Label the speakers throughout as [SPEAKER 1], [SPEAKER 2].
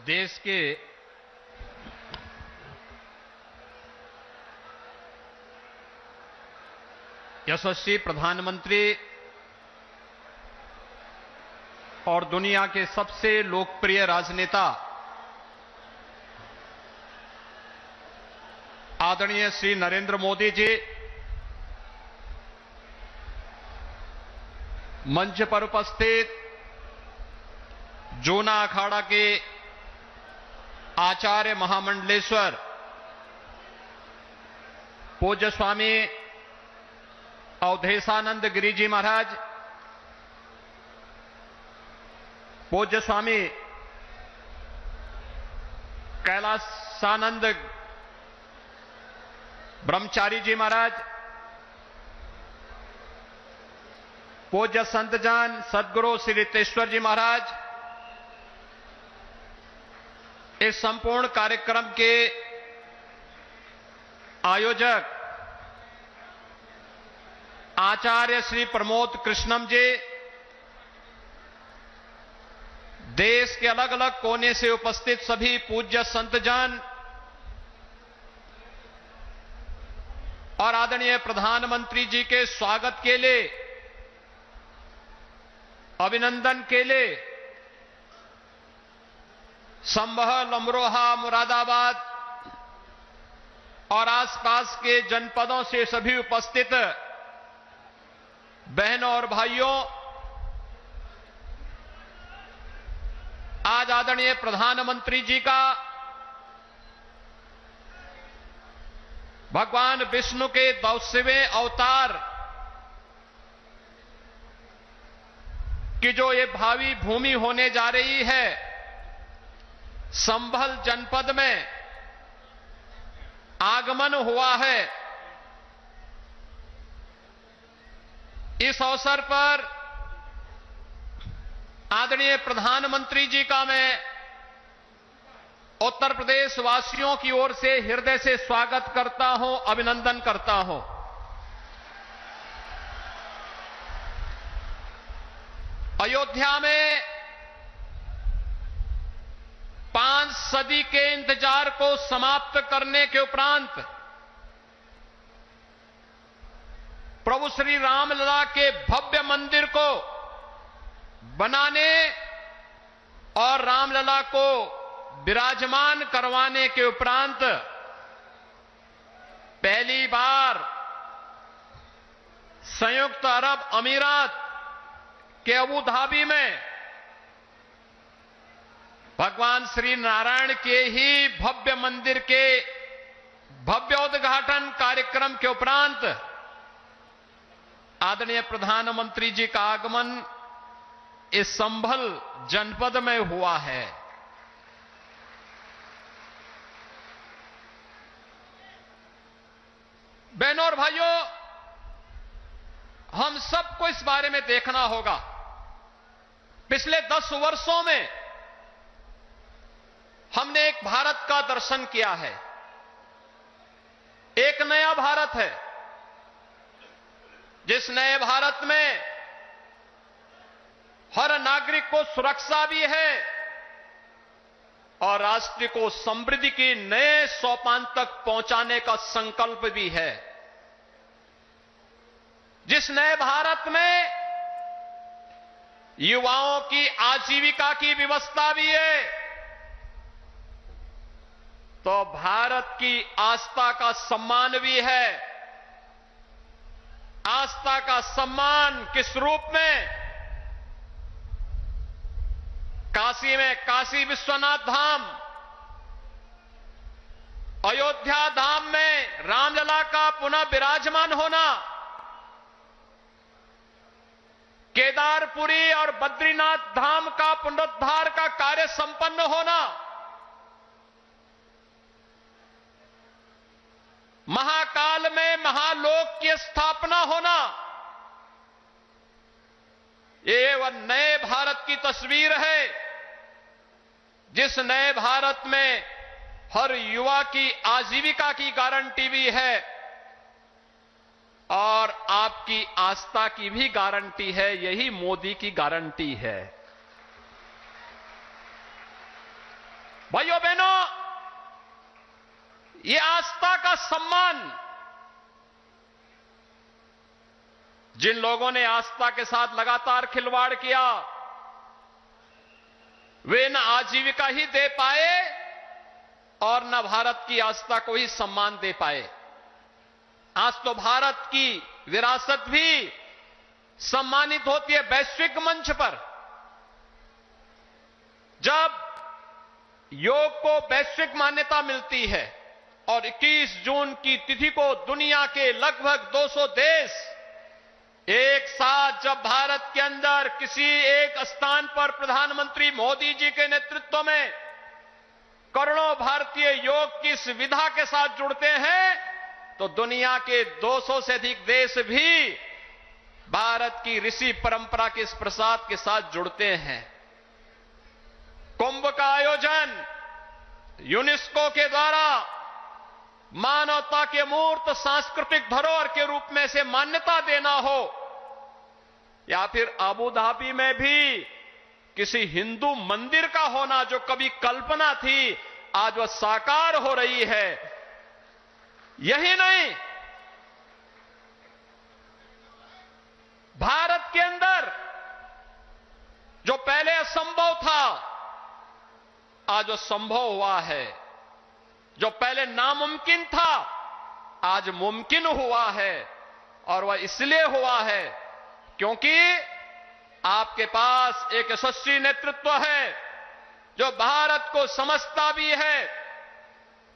[SPEAKER 1] देश के यशस्वी प्रधानमंत्री और दुनिया के सबसे लोकप्रिय राजनेता आदरणीय श्री नरेंद्र मोदी जी मंच पर उपस्थित जूना अखाड़ा के आचार्य महामंडलेश्वर पूज्य स्वामी अवधेशानंद गिरी जी महाराज, पूज्य स्वामी कैलासानंद ब्रह्मचारी जी महाराज, पूज्य संतजन सदगुरु श्री रितेश्वर जी महाराज, इस संपूर्ण कार्यक्रम के आयोजक आचार्य श्री प्रमोद कृष्णम जी, देश के अलग अलग कोने से उपस्थित सभी पूज्य संतजन और आदरणीय प्रधानमंत्री जी के स्वागत के लिए, अभिनंदन के लिए संभल, अमरोहा, मुरादाबाद और आसपास के जनपदों से सभी उपस्थित बहनों और भाइयों, आज आदरणीय प्रधानमंत्री जी का भगवान विष्णु के 200वें अवतार की जो ये भावी भूमि होने जा रही है, संभल जनपद में आगमन हुआ है। इस अवसर पर आदरणीय प्रधानमंत्री जी का मैं उत्तर प्रदेश वासियों की ओर से हृदय से स्वागत करता हूं, अभिनंदन करता हूं। अयोध्या में 5 सदी के इंतजार को समाप्त करने के उपरांत प्रभु श्री रामलला के भव्य मंदिर को बनाने और रामलला को विराजमान करवाने के उपरांत पहली बार संयुक्त अरब अमीरात के अबू धाबी में भगवान श्री नारायण के ही भव्य मंदिर के भव्य उद्घाटन कार्यक्रम के उपरांत आदरणीय प्रधानमंत्री जी का आगमन इस संभल जनपद में हुआ है। बहनों और भाइयों, हम सबको इस बारे में देखना होगा। पिछले 10 वर्षों में हमने एक भारत का दर्शन किया है, एक नया भारत है, जिस नए भारत में हर नागरिक को सुरक्षा भी है और राष्ट्र को समृद्धि की नए सोपान तक पहुंचाने का संकल्प भी है। जिस नए भारत में युवाओं की आजीविका की व्यवस्था भी है, तो भारत की आस्था का सम्मान भी है। आस्था का सम्मान किस रूप में? काशी में काशी विश्वनाथ धाम, अयोध्या धाम में रामलला का पुनः विराजमान होना, केदारपुरी और बद्रीनाथ धाम का पुनरुद्धार का कार्य संपन्न होना, महाकाल में महालोक की स्थापना होना, ये वह नए भारत की तस्वीर है, जिस नए भारत में हर युवा की आजीविका की गारंटी भी है और आपकी आस्था की भी गारंटी है। यही मोदी की गारंटी है। भाइयों बहनों, ये आस्था का सम्मान जिन लोगों ने आस्था के साथ लगातार खिलवाड़ किया, वे न आजीविका ही दे पाए और न भारत की आस्था को ही सम्मान दे पाए। आज तो भारत की विरासत भी सम्मानित होती है वैश्विक मंच पर। जब योग को वैश्विक मान्यता मिलती है और 21 जून की तिथि को दुनिया के लगभग 200 देश एक साथ जब भारत के अंदर किसी एक स्थान पर प्रधानमंत्री मोदी जी के नेतृत्व में करोड़ों भारतीय योग की इस विधा के साथ जुड़ते हैं, तो दुनिया के 200 से अधिक देश भी भारत की ऋषि परंपरा के इस प्रसाद के साथ जुड़ते हैं। कुंभ का आयोजन यूनेस्को के द्वारा मानवता के मूर्त सांस्कृतिक धरोहर के रूप में से मान्यता देना हो, या फिर अबू धाबी में भी किसी हिंदू मंदिर का होना जो कभी कल्पना थी, आज वह साकार हो रही है। यही नहीं, भारत के अंदर जो पहले असंभव था, आज वो संभव हुआ है। जो पहले नामुमकिन था, आज मुमकिन हुआ है। और वह इसलिए हुआ है क्योंकि आपके पास एक यशस्वी नेतृत्व है जो भारत को समझता भी है,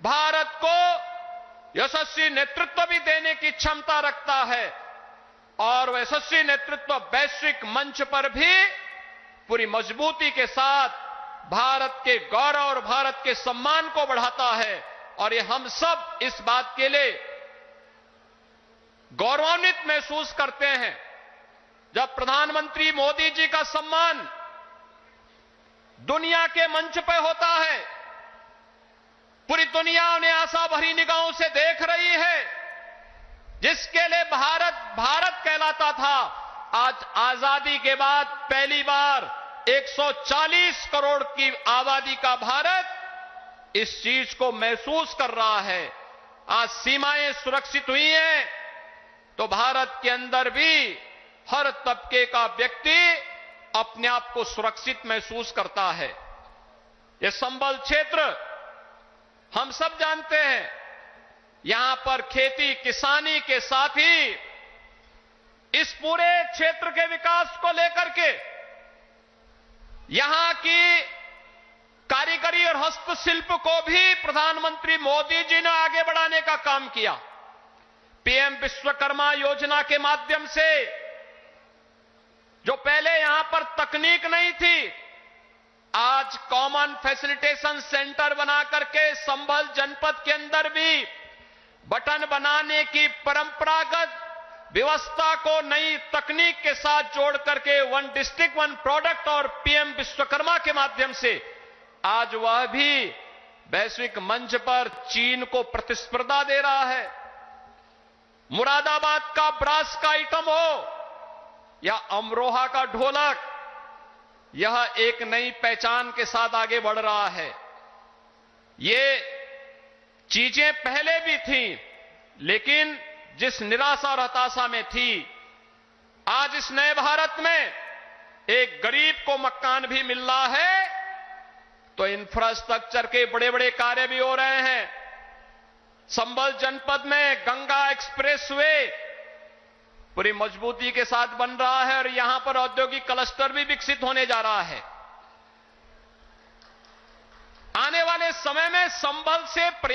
[SPEAKER 1] भारत को यशस्वी नेतृत्व भी देने की क्षमता रखता है, और वह यशस्वी नेतृत्व वैश्विक मंच पर भी पूरी मजबूती के साथ भारत के गौरव और भारत के सम्मान को बढ़ाता है। और ये हम सब इस बात के लिए गौरवान्वित महसूस करते हैं जब प्रधानमंत्री मोदी जी का सम्मान दुनिया के मंच पर होता है। पूरी दुनिया उन्हें आशा भरी निगाहों से देख रही है। जिसके लिए भारत भारत कहलाता था, आज आजादी के बाद पहली बार 140 करोड़ की आबादी का भारत इस चीज को महसूस कर रहा है। आज सीमाएं सुरक्षित हुई हैं, तो भारत के अंदर भी हर तबके का व्यक्ति अपने आप को सुरक्षित महसूस करता है। यह संबल क्षेत्र हम सब जानते हैं, यहां पर खेती किसानी के साथ ही इस पूरे क्षेत्र के विकास को लेकर के यहां की कारीगरी और हस्तशिल्प को भी प्रधानमंत्री मोदी जी ने आगे बढ़ाने का काम किया। पीएम विश्वकर्मा योजना के माध्यम से जो पहले यहां पर तकनीक नहीं थी, आज कॉमन फैसिलिटेशन सेंटर बना करके संभल जनपद के अंदर भी बटन बनाने की परंपरागत व्यवस्था को नई तकनीक के साथ जोड़ करके वन डिस्ट्रिक्ट वन प्रोडक्ट और पीएम विश्वकर्मा के माध्यम से आज वह भी वैश्विक मंच पर चीन को प्रतिस्पर्धा दे रहा है। मुरादाबाद का ब्रास का आइटम हो या अमरोहा का ढोलक, यह एक नई पहचान के साथ आगे बढ़ रहा है। ये चीजें पहले भी थीं, लेकिन जिस निराशा और हताशा में थी, आज इस नए भारत में एक गरीब को मकान भी मिल रहा है, तो इंफ्रास्ट्रक्चर के बड़े बड़े कार्य भी हो रहे हैं। संभल जनपद में गंगा एक्सप्रेसवे पूरी मजबूती के साथ बन रहा है और यहां पर औद्योगिक क्लस्टर भी विकसित होने जा रहा है। आने वाले समय में संभल से प्रयास